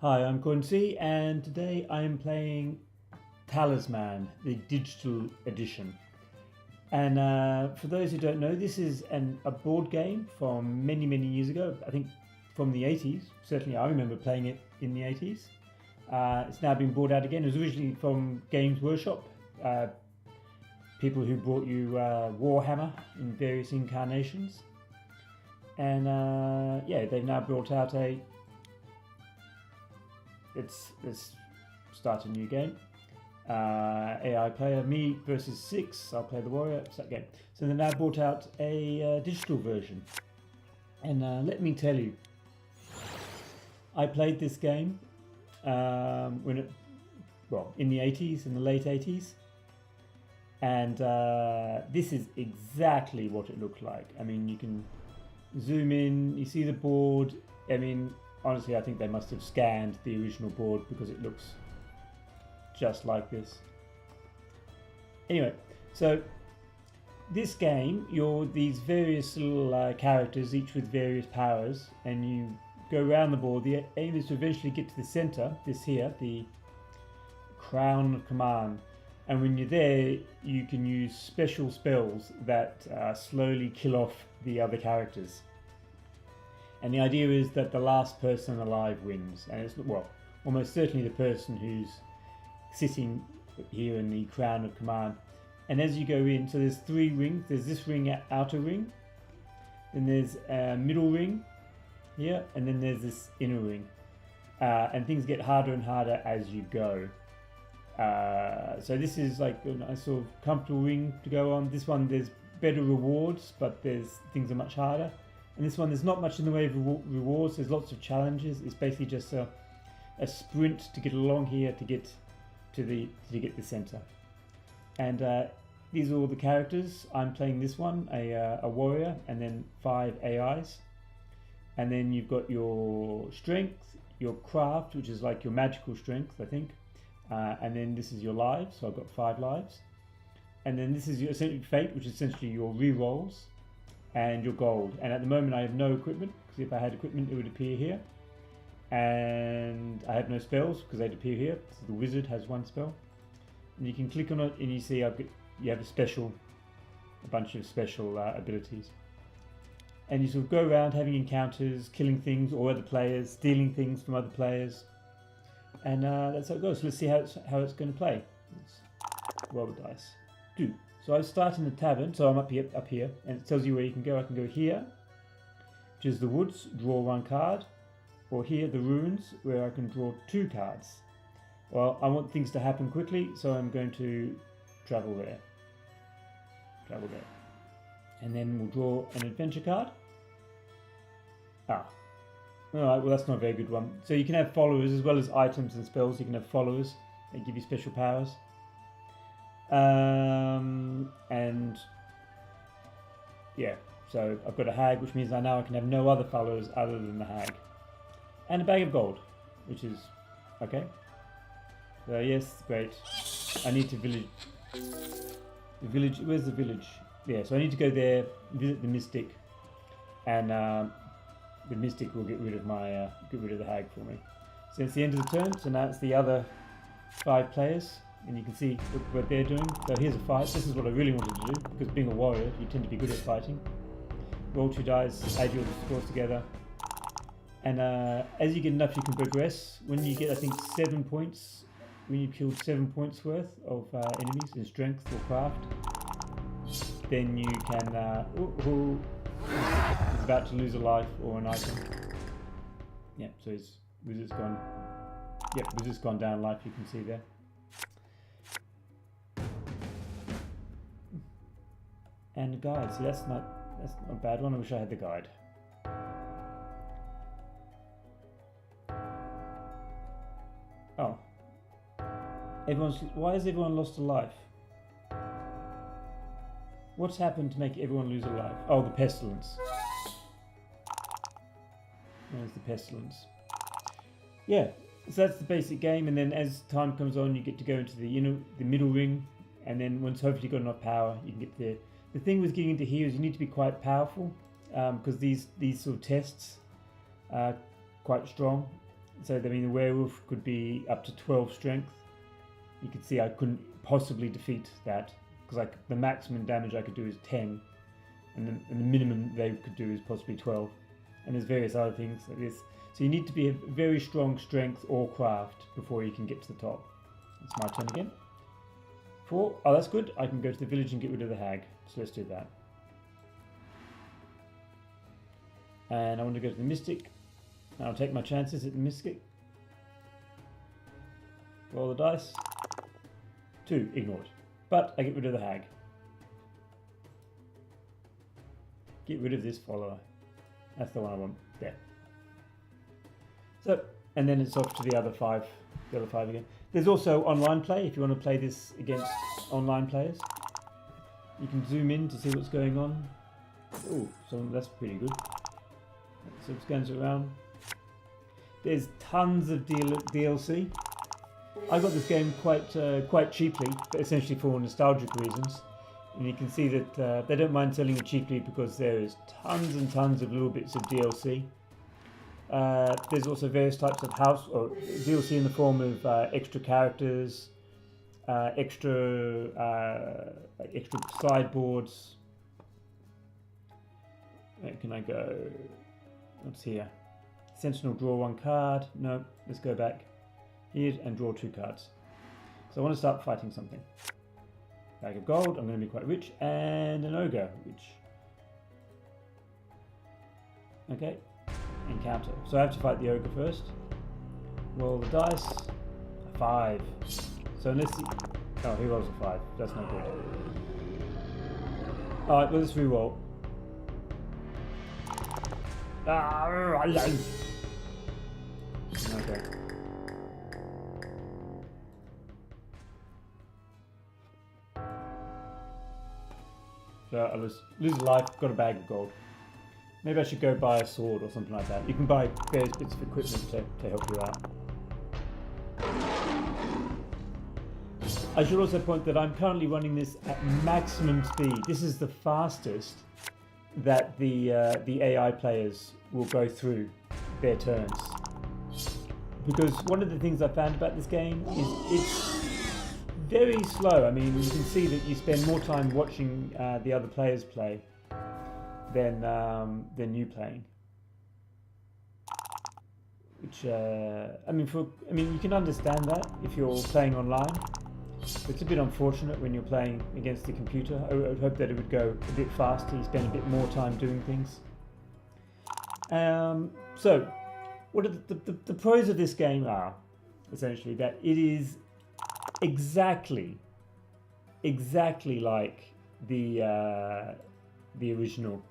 Hi, I'm Quincy, and today I am playing Talisman, the digital edition. And for those who don't know, this is a board game from many years ago. I think from the 80s. Certainly, I remember playing it in the 80s. It's now been brought out again. It was originally from Games Workshop, people who brought you Warhammer in various incarnations. And yeah, they've now brought out a. Let's start a new game. AI player, me versus 6. I'll play the warrior. It's that game. So they now brought out a digital version, and let me tell you, I played this game in the 80s, in the late 80s, and this is exactly what it looked like. I mean, you can zoom in, you see the board. I mean, honestly, I think they must have scanned the original board because it looks just like this. Anyway, so this game, you're these various little characters, each with various powers, and you go around the board. The aim is to eventually get to the center, this here, the Crown of Command. And when you're there, you can use special spells that slowly kill off the other characters. And the idea is that the last person alive wins. And it's, well, almost certainly the person who's sitting here in the Crown of Command. And as you go in, so there's 3 rings. There's this ring, outer ring. Then there's a middle ring here. And then there's this inner ring. And things get harder and harder as you go. So this is like a nice sort of comfortable ring to go on. This one, there's better rewards, but things are much harder. And this one, there's not much in the way of rewards. There's lots of challenges. It's basically just a sprint to get along here to get to the center. And these are all the characters. I'm playing this one, a warrior, and then 5 AIs. And then you've got your strength, your craft, which is like your magical strength, I think. And then this is your lives. So I've got 5 lives. And then this is your essentially fate, which is essentially your re-rolls. And your gold. And at the moment I have no equipment, because if I had equipment it would appear here. And I have no spells because they'd appear here. So the wizard has 1 spell. And you can click on it and you see you have a bunch of special abilities. And you sort of go around having encounters, killing things or other players, stealing things from other players. And that's how it goes. So let's see how it's going to play. Let's roll the dice. So I start in the tavern, so I'm up here, and it tells you where you can go. I can go here, which is the woods, draw 1 card, or here, the ruins, where I can draw 2 cards. Well, I want things to happen quickly, so I'm going to travel there. And then we'll draw an adventure card. Alright, well that's not a very good one. So you can have followers as well as items and spells. You can have followers that give you special powers. And yeah, so I've got a hag, which means I can have no other followers other than the hag, and a bag of gold, which is okay. So yes, great. I need to village. The village. Where's the village? Yeah, so I need to go there, visit the mystic, and the mystic will get rid of the hag for me. So it's the end of the turn. So now it's the other 5 players. And you can see what they're doing. So here's a fight. This is what I really wanted to do, because being a warrior, you tend to be good at fighting. Roll 2 dice, add your scores together. And as you get enough, you can progress. When you get, I think, 7 points, when you've killed 7 points worth of enemies in strength or craft, then you can... he's about to lose a life or an item. Yeah, so his wizard's gone... Yep, wizard's gone down life, you can see there. And a guide, so that's not a bad one. I wish I had the guide. Oh. Why has everyone lost a life? What's happened to make everyone lose a life? Oh, the pestilence. There's the pestilence. Yeah, so that's the basic game, and then as time comes on, you get to go into the middle ring, and then once hopefully you've got enough power, you can get there. The thing with getting into here is you need to be quite powerful, because these sort of tests are quite strong. So, I mean, the werewolf could be up to 12 strength. You can see I couldn't possibly defeat that, because the maximum damage I could do is 10, and the minimum they could do is possibly 12. And there's various other things like this. So you need to be a very strong strength or craft before you can get to the top. It's my turn again. 4. Oh, that's good. I can go to the village and get rid of the hag. So let's do that. And I want to go to the mystic. I'll take my chances at the mystic. Roll the dice. 2, ignored. But I get rid of the hag. Get rid of this follower. That's the one I want. There. So, and then it's off to the other 5. The other 5 again. There's also online play if you want to play this against online players. You can zoom in to see what's going on. Oh, so that's pretty good. So it scans around. There's tons of DLC. I got this game quite cheaply, but essentially for nostalgic reasons. And you can see that they don't mind selling it cheaply because there is tons and tons of little bits of DLC. There's also various types of house or DLC in the form of extra characters, extra sideboards. Where can I go? What's here? Sentinel, draw 1 card. No, let's go back here and draw 2 cards. So I want to start fighting something. Bag of gold, I'm going to be quite rich, and an ogre, which... Okay, encounter. So I have to fight the ogre first. Roll the dice. A 5. So unless he... Oh, he rolls a 5. That's not good. Alright, well, let's re-roll. Okay. So I lose a life, got a bag of gold. Maybe I should go buy a sword or something like that. You can buy various bits of equipment to help you out. I should also point that I'm currently running this at maximum speed. This is the fastest that the AI players will go through their turns. Because one of the things I found about this game is it's very slow. I mean, you can see that you spend more time watching the other players play than you playing. Which I mean, you can understand that if you're playing online. It's a bit unfortunate when you're playing against the computer. I would hope that it would go a bit faster. You spend a bit more time doing things. So, what are the pros of this game are essentially that it is exactly like the original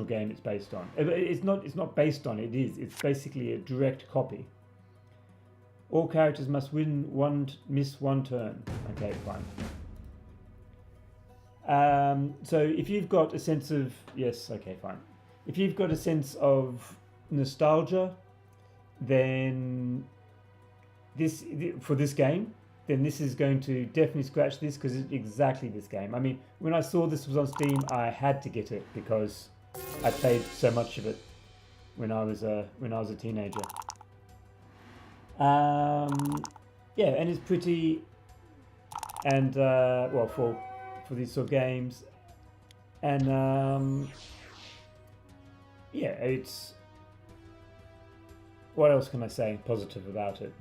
game it's based on. It's not based on it. It's basically a direct copy. All characters must miss one turn. Okay, fine. So if you've got a sense of if you've got a sense of nostalgia, then for this game, then this is going to definitely scratch this because it's exactly this game. I mean, when I saw this was on Steam, I had to get it because I played so much of it when I was a teenager. Yeah, and it's pretty, and well, for these sort of games, and yeah, it's, what else can I say positive about it?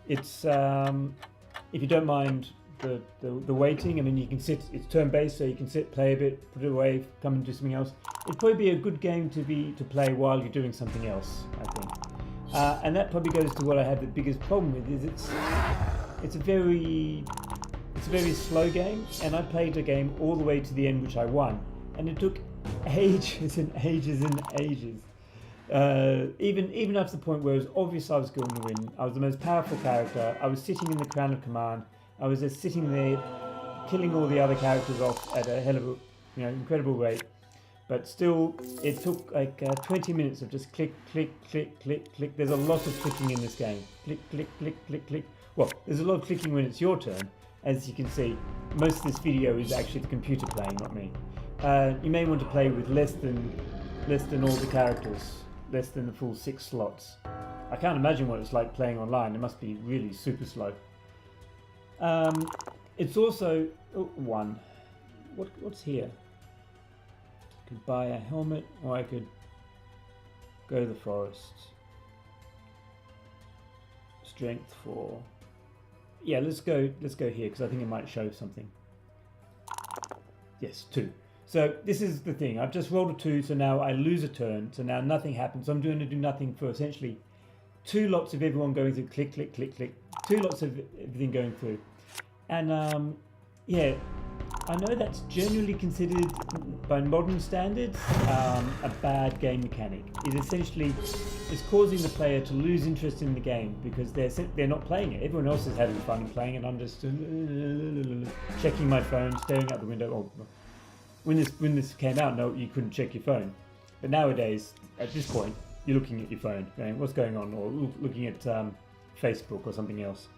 It's if you don't mind the waiting, I mean, you can sit, it's turn-based, so you can sit, play a bit, put it away, come and do something else. It'd probably be a good game to play while you're doing something else, I think. And that probably goes to what I have the biggest problem with, is it's a very slow game, and I played a game all the way to the end, which I won, and it took ages and ages and ages. Even up to the point where it was obvious I was going to win. I was the most powerful character. I was sitting in the crown of command. I was just sitting there, killing all the other characters off at a hell of a, incredible rate. But still, it took like 20 minutes of just click, click, click, click, click. There's a lot of clicking in this game. Click, click, click, click, click. Well, there's a lot of clicking when it's your turn. As you can see, most of this video is actually the computer playing, not me. You may want to play with less than all the characters, less than the full 6 slots. I can't imagine what it's like playing online. It must be really super slow. It's also one. What's here? I could buy a helmet, or I could go to the forest. Strength 4. Yeah, let's go here because I think it might show something. Yes, 2. So this is the thing. I've just rolled a 2, so now I lose a turn. So now nothing happens. So I'm going to do nothing for essentially 2 lots of everyone going through. Click, click, click, click. 2 lots of everything going through. And yeah, I know that's generally considered by modern standards a bad game mechanic. It essentially is causing the player to lose interest in the game because they're not playing it. Everyone else is having fun and playing, and I'm just checking my phone, staring out the window. Oh, when this came out, no, you couldn't check your phone. But nowadays, at this point, you're looking at your phone, going, "What's going on?" or looking at Facebook or something else.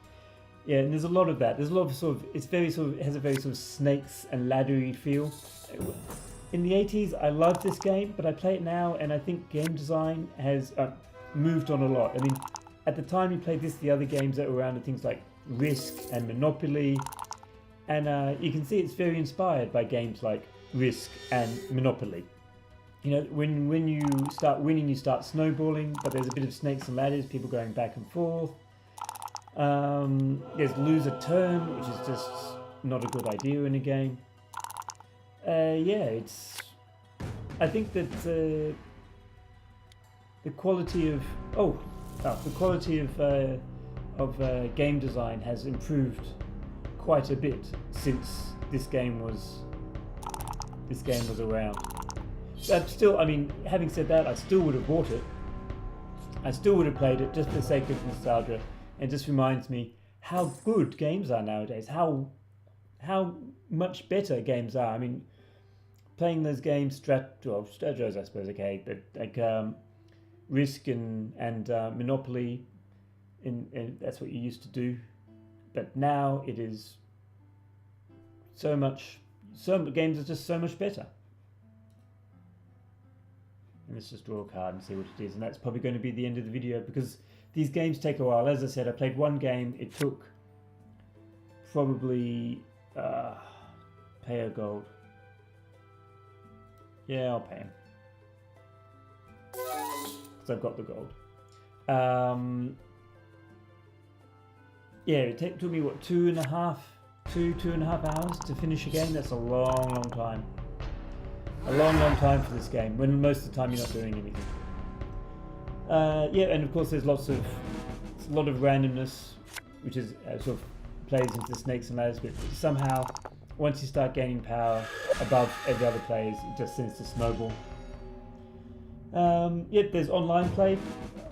Yeah, and there's a lot of that. There's a lot of it has a very sort of snakes and laddery feel. In the 80s, I loved this game, but I play it now, and I think game design has moved on a lot. I mean, at the time you played this, the other games that were around are things like Risk and Monopoly, and you can see it's very inspired by games like Risk and Monopoly. You know, when you start winning, you start snowballing, but there's a bit of snakes and ladders, people going back and forth. There's lose a turn, which is just not a good idea in a game. Yeah, I think that the quality of game design has improved quite a bit since this game was around. But still, I mean, having said that, I still would have bought it. I still would have played it just for the sake of nostalgia. It just reminds me how good games are nowadays. How much better games are. I mean, playing those games, strategies, I suppose, okay, but like Risk and Monopoly, and that's what you used to do. But now it is some games are just so much better. And let's just draw a card and see what it is. And that's probably going to be the end of the video because these games take a while. As I said, I played one game. It took probably pay a gold. Yeah, I'll pay him because I've got the gold. Yeah, it took me what 2.5 hours to finish a game. That's a long time. A long time for this game, when most of the time you're not doing anything. Yeah, and of course there's a lot of randomness, which is sort of plays into the snakes and ladders, but somehow, once you start gaining power above every other players, it just tends to snowball. Yeah, there's online play.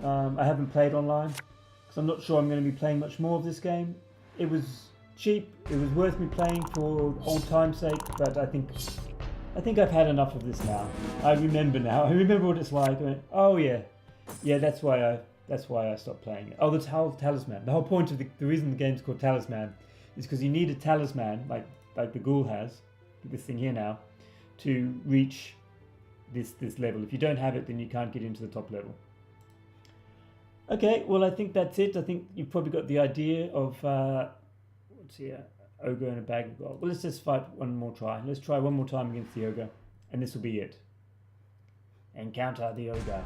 I haven't played online, because I'm not sure I'm going to be playing much more of this game. It was cheap, it was worth me playing for old time's sake, but I think I've had enough of this now. I remember now. I remember what it's like. I went, oh yeah, that's why I stopped playing it. Oh, the talisman. The whole point of the reason the game's called Talisman is because you need a talisman, like the ghoul has, this thing here now, to reach this level. If you don't have it, then you can't get into the top level. Okay, well I think that's it. I think you've probably got the idea of what's here. Ogre and a bag of gold. Well, let's just fight one more try. Let's try one more time against the ogre, and this will be it. Encounter the ogre.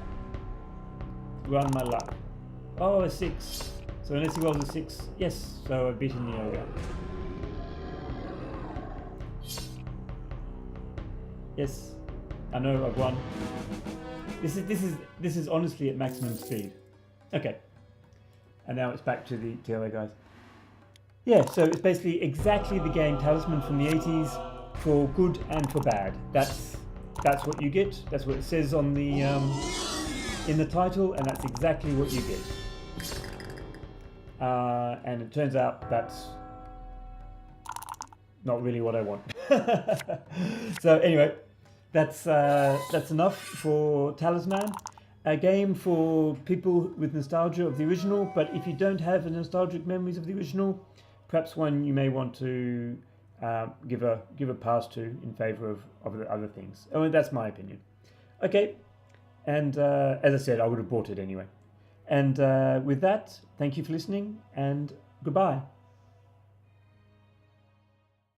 Run my luck. Oh, a 6. So unless he rolls a 6, yes. So I've beaten the ogre. Yes, I know I've won. This is honestly at maximum speed. Okay, and now it's back to the other guys. Yeah, so it's basically exactly the game Talisman from the 80s for good and for bad. That's what you get. That's what it says on the in the title, and that's exactly what you get. And it turns out that's not really what I want. So anyway, that's enough for Talisman. A game for people with nostalgia of the original, but if you don't have nostalgic memories of the original, perhaps one you may want to give a pass to in favour of the other things. I mean, that's my opinion. Okay, and as I said, I would have bought it anyway. And with that, thank you for listening, and goodbye.